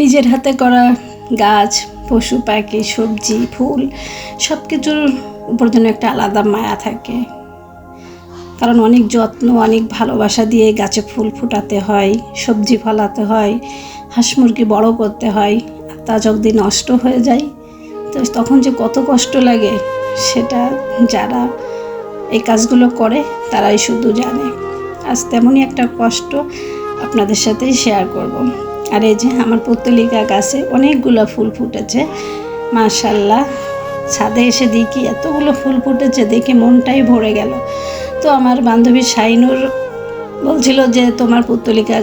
নিজের হাতে করা গাছ, পশু পাখি, সবজি, ফুল সব কিছুর উপর যেন একটা আলাদা মায়া থাকে। কারণ অনেক যত্ন, অনেক ভালোবাসা দিয়ে গাছে ফুল ফোটাতে হয়, সবজি ফলাতে হয়, হাঁস মুরগি বড় করতে হয়। আর তা যদি নষ্ট হয়ে যায় তো তখন যে কত কষ্ট লাগে, সেটা যারা এই কাজগুলো করে তারাই শুধু জানে। আজ তেমনই একটা কষ্ট আপনাদের সাথেই শেয়ার করব। আর এই যে আমার পুত্তলিকা গাছে অনেকগুলো ফুল ফুটেছে, মাশাআল্লাহ। ছাদে এসে দেখি এতগুলো ফুল ফুটেছে, দেখে মনটাই ভরে গেল। তো আমার বান্ধবী শাইনুর বলছিল যে তোমার পুত্তলিকা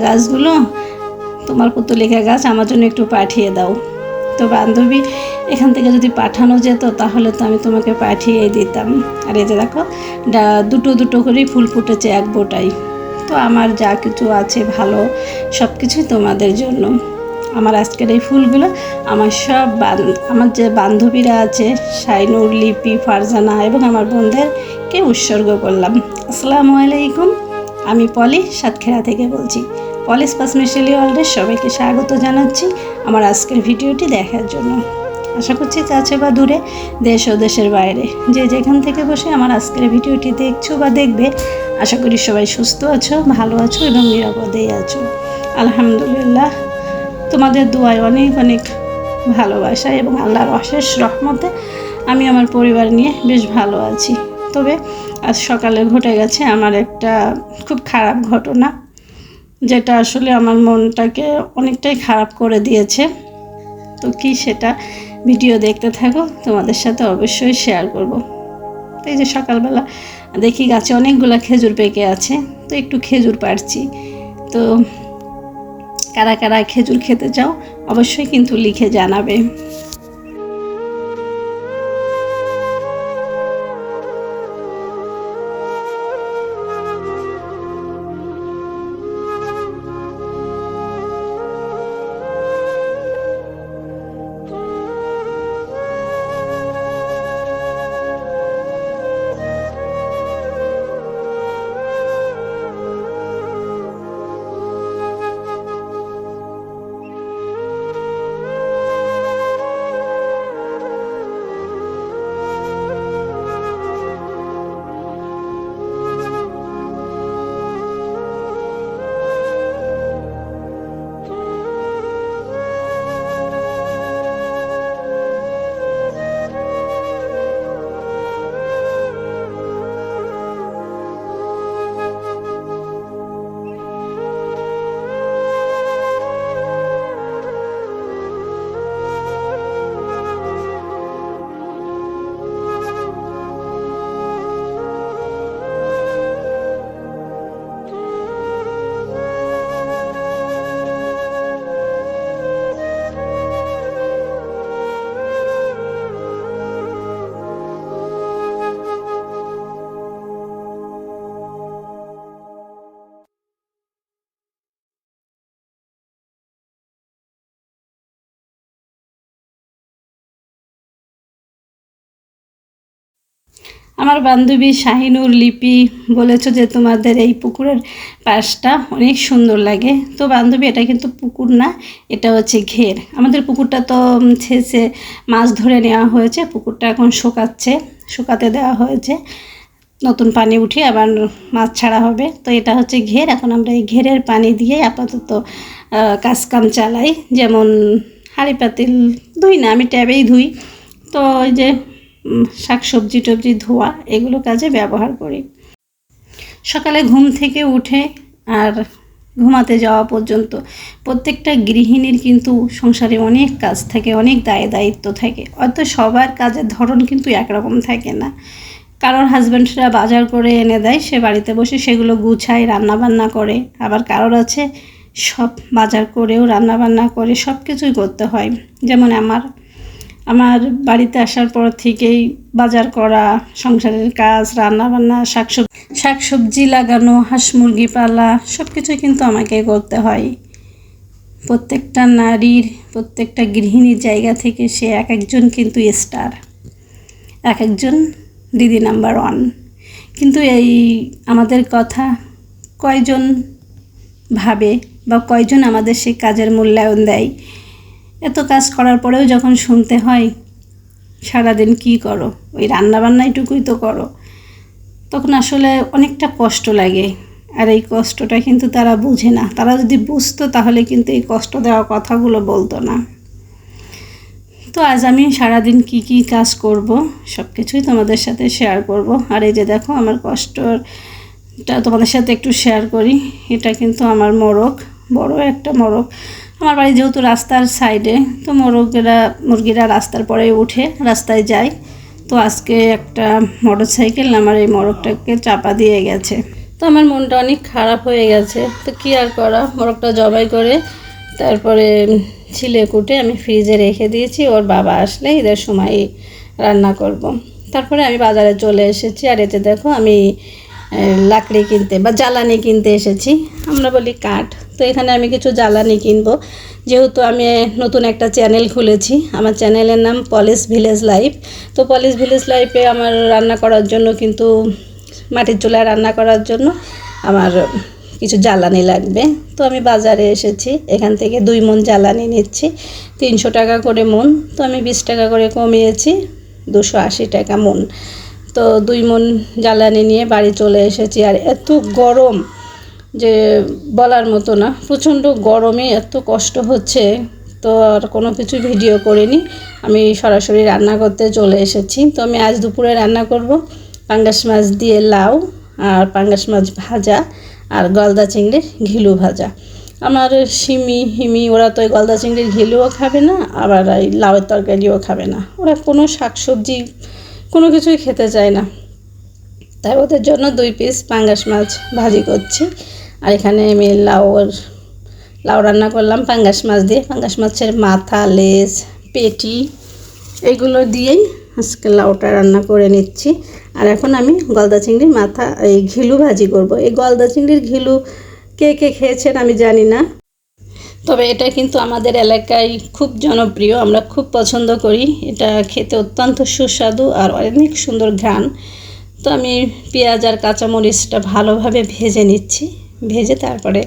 গাছ আমার জন্য একটু পাঠিয়ে দাও। তো বান্ধবী, এখান থেকে যদি পাঠানো যেত তাহলে তো আমি তোমাকে পাঠিয়ে দিতাম। আর এই যে দেখো, দুটো দুটো করেই ফুল ফুটেছে এক বোটাই। তো আমার যা কিছু আছে ভালো, সব কিছুই তোমাদের জন্য। আমার আজকের এই ফুলগুলো আমার যে বান্ধবীরা আছে, শাইনুর, লিপি, ফারজানা এবং আমার বোনদেরকে উৎসর্গ করলাম। আসসালামু আলাইকুম, আমি পলি সাতক্ষীরা থেকে বলছি। পলি স্পেশালি ওয়ার্ল্ডের সবাইকে স্বাগত জানাচ্ছি আমার আজকের ভিডিওটি দেখার জন্য। আশা করছি কাছে বা দূরে, দেশ ও দেশের বাইরে, যে যেখান থেকে বসে আমার আজকের ভিডিওটি দেখছো বা দেখবে, আশা করি সবাই সুস্থ আছো, ভালো আছো এবং নিরাপদেই আছো। আলহামদুলিল্লাহ, তোমাদের দোয়ায় অনেক অনেক ভালোবাসা এবং আল্লাহর অশেষ রহমতে আমি আমার পরিবার নিয়ে বেশ ভালো আছি। তবে আজ সকালে ঘটে গেছে আমার একটা খুব খারাপ ঘটনা, যেটা আসলে আমার মনটাকে অনেকটাই খারাপ করে দিয়েছে। তো কি সেটা ভিডিও দেখতে থাকো, তোমাদের সাথে অবশ্যই শেয়ার করব। তো এই যে সকালবেলা দেখি গাছে অনেকগুলো খেজুর পেকে আছে, তো একটু খেজুর পাড়ছি। তো কারা কারা খেজুর খেতে চাও অবশ্যই কিন্তু লিখে জানাবে। আমার বান্ধবী শাহিনুর, লিপি বলেছো যে তোমাদের এই পুকুরের পাশটা অনেক সুন্দর লাগে। তো বান্ধবী, এটা কিন্তু পুকুর না, এটা হচ্ছে ঘের। আমাদের পুকুরটা তো ছেঁচে মাছ ধরে নেওয়া হয়েছে, পুকুরটা এখন শুকাতে দেওয়া হয়েছে, নতুন পানি উঠিয়ে আবার মাছ ছাড়া হবে। তো এটা হচ্ছে ঘের। এখন আমরা এই ঘেরের পানি দিয়ে আপাতত কাজকাম চালাই, যেমন হাঁড়ি পাতিল ধুই না, আমি ট্যাবেই ধুই। তো ওই যে শাক সবজি টবজি ধোয়া, এগুলো কাজে ব্যবহার করি। সকালে ঘুম থেকে উঠে আর ঘুমাতে যাওয়া পর্যন্ত প্রত্যেকটা গৃহিণীর কিন্তু সংসারে অনেক কাজ থাকে, অনেক দায়িত্ব থাকে। হয়তো সবার কাজের ধরন কিন্তু একরকম থাকে না। কারোর হাজব্যান্ডরা বাজার করে এনে দেয়, সে বাড়িতে বসে সেগুলো গুছায়, রান্নাবান্না করে। আবার কারোর আছে সব বাজার করেও রান্নাবান্না করে সব কিছুই করতে হয়। যেমন আমার বাড়িতে আসার পর থেকেই বাজার করা, সংসারের কাজ, রান্নাবান্না, শাকসবজি লাগানো, হাঁস মুরগি পালা, সব কিছুই কিন্তু আমাকে করতে হয়। প্রত্যেকটা নারীর, প্রত্যেকটা গৃহিণীর জায়গা থেকে সে এক একজন কিন্তু স্টার, এক একজন দিদি নাম্বার 1। কিন্তু এই আমাদের কথা কয়জন ভাবে বা কয়জন আমাদের সেই কাজের মূল্যায়ন দেয়, এত কাজ করার পরেও যখন শুনতে হয় সারাদিন কি করো, ওই রান্নাবান্নাইটুকুই তো করো, তখন আসলে অনেকটা কষ্ট লাগে। আর এই কষ্টটা কিন্তু তারা বুঝে না। তারা যদি বুঝতো তাহলে কিন্তু এই কষ্ট দেওয়া কথাগুলো বলতো না। তো আজ আমি সারাদিন কি কি কাজ করব সব কিছুই তোমাদের সাথে শেয়ার করব। আর এই যে দেখো আমার কষ্টটা তোমাদের সাথে একটু শেয়ার করি। এটা কিন্তু আমার মোরগ, বড় একটা মোরগ। আমার বাড়ি যেহেতু রাস্তার সাইডে, তো মুরগিরা রাস্তার পরে উঠে রাস্তায় যায়। তো আজকে একটা মোটরসাইকেল আমার এই মোরগটাকে চাপা দিয়ে গেছে। তো আমার মনটা অনেক খারাপ হয়ে গেছে। তো কী আর করা, মোরগটা জবাই করে তারপরে ছিলে কুটে আমি ফ্রিজে রেখে দিয়েছি। ওর বাবা আসলে ঈদের সময় রান্না করব। তারপরে আমি বাজারে চলে এসেছি। আর এতে দেখো আমি লাকড়ি কিনতে বা জ্বালানি কিনতে এসেছি, আমরা বলি কাঠ। তো এখানে আমি কিছু জ্বালানি কিনবো, যেহেতু আমি নতুন একটা চ্যানেল খুলেছি। আমার চ্যানেলের নাম পলিশ ভিলেজ লাইফ। তো পলিশ ভিলেজ লাইফে আমার রান্না করার জন্য কিন্তু মাটির চুলায় রান্না করার জন্য আমার কিছু জ্বালানি লাগবে। তো আমি বাজারে এসেছি, এখান থেকে 2 মণ জ্বালানি নিচ্ছি, 300 টাকা করে মণ। তো আমি 20 টাকা করে কমিয়েছি, 280 টাকা মণ। তো 2 মণ জ্বালানি নিয়ে বাড়ি চলে এসেছি। আর এত গরম যে বলার মতো না, প্রচণ্ড গরমে এত কষ্ট হচ্ছে। তো আর কোনো কিছু ভিডিও করিনি, আমি সরাসরি রান্না করতে চলে এসেছি। তো আমি আজ দুপুরে রান্না করব পাঙ্গাস মাছ দিয়ে লাউ, আর পাঙ্গাস মাছ ভাজা, আর গলদা চিংড়ির ঘিলু ভাজা। আমার হিমি ওরা তো ওই গলদা চিংড়ির ঘিলুও খাবে না, আবার এই লাউয়ের তরকারিও খাবে না। ওরা কোনো শাকসবজি কোনো কিছুই খেতে চায় না। তাই ওদের জন্য 2 পিস পাঙ্গাস মাছ ভাজি করছি। আর এখানে আমি লাউ রান্না করলাম পাঙ্গাস মাছ দিয়ে। পাঙ্গাস মাছের মাথা, লেজ, পেটি এগুলো দিয়েই আজকে লাউটা রান্না করে নিচ্ছি। আর এখন আমি গলদা চিংড়ির মাথা এই ঘিলু ভাজি করব। এই গলদা চিংড়ির ঘিলু কে কে খেয়েছেন আমি জানি না, তবে এটা কিন্তু আমাদের এলাকায় খুব জনপ্রিয়, আমরা খুব পছন্দ করি। এটা খেতে অত্যন্ত সুস্বাদু আর অনেক সুন্দর ঘ্রাণ। তো আমি পেঁয়াজ আর কাঁচামরিচটা ভালোভাবে ভেজে নিচ্ছি। ভেজে তারপরে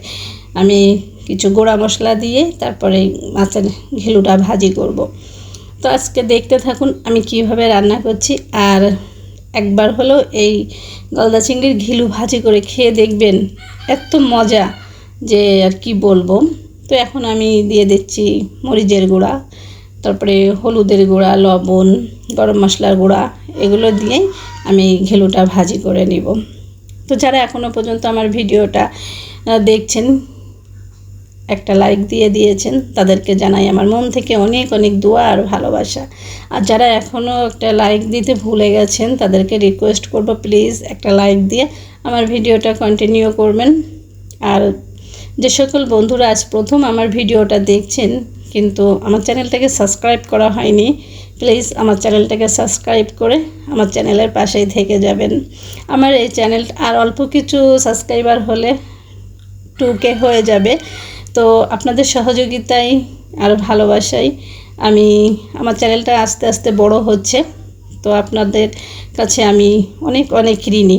আমি কিছু গুঁড়া মশলা দিয়ে তারপরে মাছের ঘিলুটা ভাজি করব। তো আজকে দেখতে থাকুন আমি কিভাবে রান্না করছি। আর একবার হলো এই গলদা চিংড়ির ঘিলু ভাজি করে খেয়ে দেখবেন, এত মজা যে আর কি বলবো। তো এখন আমি দিয়ে দিচ্ছি মরিচের গুঁড়া, তারপরে হলুদের গুঁড়া, লবণ, গরম মশলার গুঁড়া, এগুলো দিয়ে আমি ঘিলুটা ভাজি করে নিব। তো যারা এখনও পর্যন্ত আমার ভিডিওটা দেখছেন, একটা লাইক দিয়ে দিয়েছেন, তাদেরকে জানাই আমার মন থেকে অনেক অনেক দোয়া আর ভালোবাসা। আর যারা এখনও একটা লাইক দিতে ভুলে গেছেন, তাদেরকে রিকোয়েস্ট করব প্লিজ একটা লাইক দিয়ে আমার ভিডিওটা কন্টিনিউ করবেন। আর যে সকল বন্ধুরা আজ প্রথম আমার ভিডিওটা দেখছেন কিন্তু আমার চ্যানেলটাকে সাবস্ক্রাইব করা হয়নি, প্লিজ আমার চ্যানেলটাকে সাবস্ক্রাইব করে আমার চ্যানেলের পাশেই থেকে যাবেন। আমার এই চ্যানেল আর অল্প কিছু সাবস্ক্রাইবার হলে 2K হয়ে যাবে। তো আপনাদের সহযোগিতায় আর ভালোবাসায় আমার চ্যানেলটা আস্তে আস্তে বড় হচ্ছে। তো আপনাদের কাছে আমি অনেক অনেক ঋণী।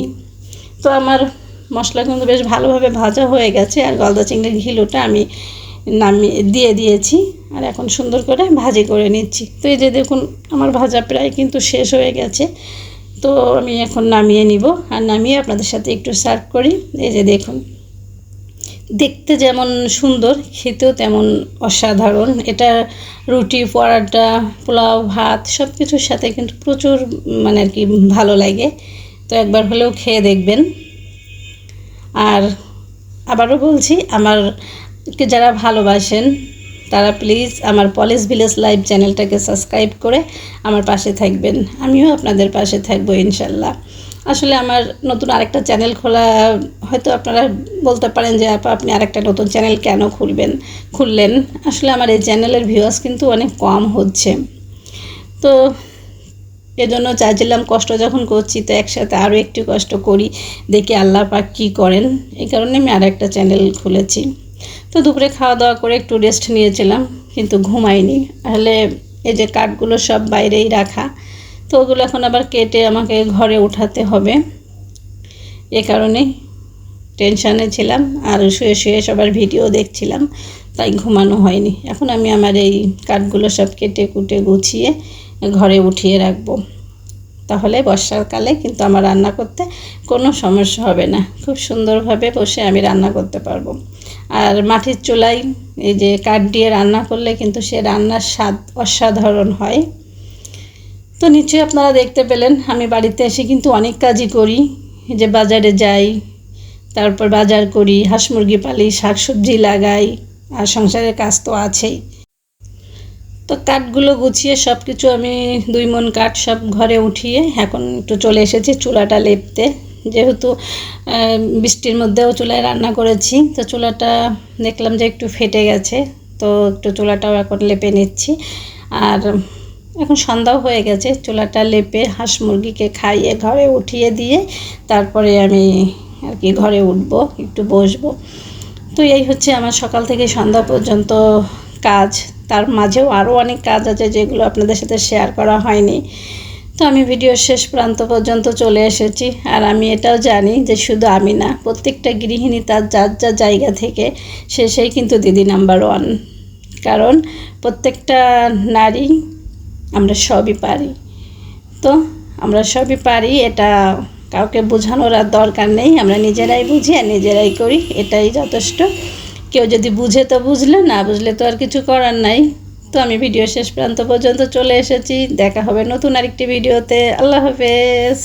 তো আমার মশলা কিন্তু বেশ ভালোভাবে ভাজা হয়ে গেছে। আর গলদা চিংড়ির ঘিলুটা আমি দিয়ে দিয়েছি। আর এখন সুন্দর করে ভাজি করে নিচ্ছি। তো এই যে দেখুন আমার ভাজা প্রায় কিন্তু শেষ হয়ে গেছে। তো আমি এখন নামিয়ে নিব। আর নামিয়ে আপনাদের সাথে একটু সার্ভ করি। এই যে দেখুন, দেখতে যেমন সুন্দর, খেতেও তেমন অসাধারণ। এটা রুটি, পরাটা, পোলাও, ভাত সব কিছুর সাথে কিন্তু প্রচুর মানে আর কি ভালো লাগে। তো একবার হলেও খেয়ে দেখবেন। আর আবারও বলছি, আমারকে যারা ভালোবাসেন তারা প্লিজ আমার পলিশ ভিলেজ লাইফ চ্যানেলটাকে সাবস্ক্রাইব করে আমার পাশে থাকবেন। আমিও আপনাদের পাশে থাকবো ইনশাল্লাহ। আসলে আমার নতুন আরেকটা চ্যানেল খোলা, হয়তো আপনারা বলতে পারেন যে আপনি আরেকটা নতুন চ্যানেল কেন খুললেন। আসলে আমার এই চ্যানেলের ভিউয়ার্স কিন্তু অনেক কম হচ্ছে। তো এজন্য চাইছিলাম কষ্ট যখন করছি তো একসাথে আরও একটু কষ্ট করি, দেখি আল্লাহ পাক কী করেন। এই কারণে আমি আরেকটা চ্যানেল খুলেছি। তো দুপুরে খাওয়া দাওয়া করে একটু রেস্ট নিয়েছিলাম, কিন্তু ঘুমাইনি। আসলে এই যে কাঠগুলো সব বাইরেই রাখা, তো ওগুলো এখন আবার কেটে আমাকে ঘরে উঠাতে হবে। এ কারণে টেনশানে ছিলাম আর শুয়ে শুয়ে সবার ভিডিও দেখছিলাম। তাই ঘুমানো হয়নি। এখন আমি আমার এই কাঠগুলো সব কেটে কুটে গুছিয়ে ঘরে উঠিয়ে রাখবো, তাহলে বর্ষাকালে কিন্তু আমার রান্না করতে কোনো সমস্যা হবে না, খুব সুন্দরভাবে বসে আমি রান্না করতে পারবো। আর মাটির চুলায় এই যে কাঠ দিয়ে রান্না করলে কিন্তু সে রান্নার স্বাদ অসাধারণ হয়। তো নিশ্চয়ই আপনারা দেখতে পেলেন আমি বাড়িতে এসে কিন্তু অনেক কাজই করি, যে বাজারে যাই, তারপর বাজার করি, হাঁস মুরগি পালি, শাকসবজি লাগাই, আর সংসারের কাজ তো আছেই। তো কাঠগুলো গুছিয়ে সব কিছু আমি 2 মণ কাঠ সব ঘরে উঠিয়ে এখন একটু চলে এসেছি চুলাটা লেপতে। যেহেতু বৃষ্টির মধ্যেও চুলায় রান্না করেছি, তো চুলাটা দেখলাম যে একটু ফেটে গেছে, তো একটু চুলাটাও এখন লেপে নিচ্ছি। আর এখন সন্ধ্যাও হয়ে গেছে, চুলাটা লেপে হাঁস মুরগিকে খাইয়ে ঘরে উঠিয়ে দিয়ে তারপরে আমি আর কি ঘরে উঠবো, একটু বসবো। তো এই হচ্ছে আমার সকাল থেকে সন্ধ্যা পর্যন্ত কাজ। তার মাঝেও আরও অনেক কাজ আছে যেগুলো আপনাদের সাথে শেয়ার করা হয়নি। তো আমি ভিডিওর শেষ প্রান্ত পর্যন্ত চলে এসেছি। আর আমি এটাও জানি যে শুধু আমি না, প্রত্যেকটা গৃহিণী তার যার যার জায়গা থেকে সেই কিন্তু দিদি নাম্বার 1। কারণ প্রত্যেকটা নারী আমরা সবই পারি। তো আমরা সবই পারি, এটা কাউকে বোঝানোর আর দরকার নেই, আমরা নিজেরাই বুঝি আর নিজেরাই করি, এটাই যথেষ্ট। কেউ যদি বুঝে তো বুঝলে, না বুঝলে তো আর কিছু করার নাই। তো আমি ভিডিও শেষ প্রান্ত পর্যন্ত চলে এসেছি, দেখা হবে নতুন আরেকটি ভিডিওতে। আল্লাহ হাফেজ।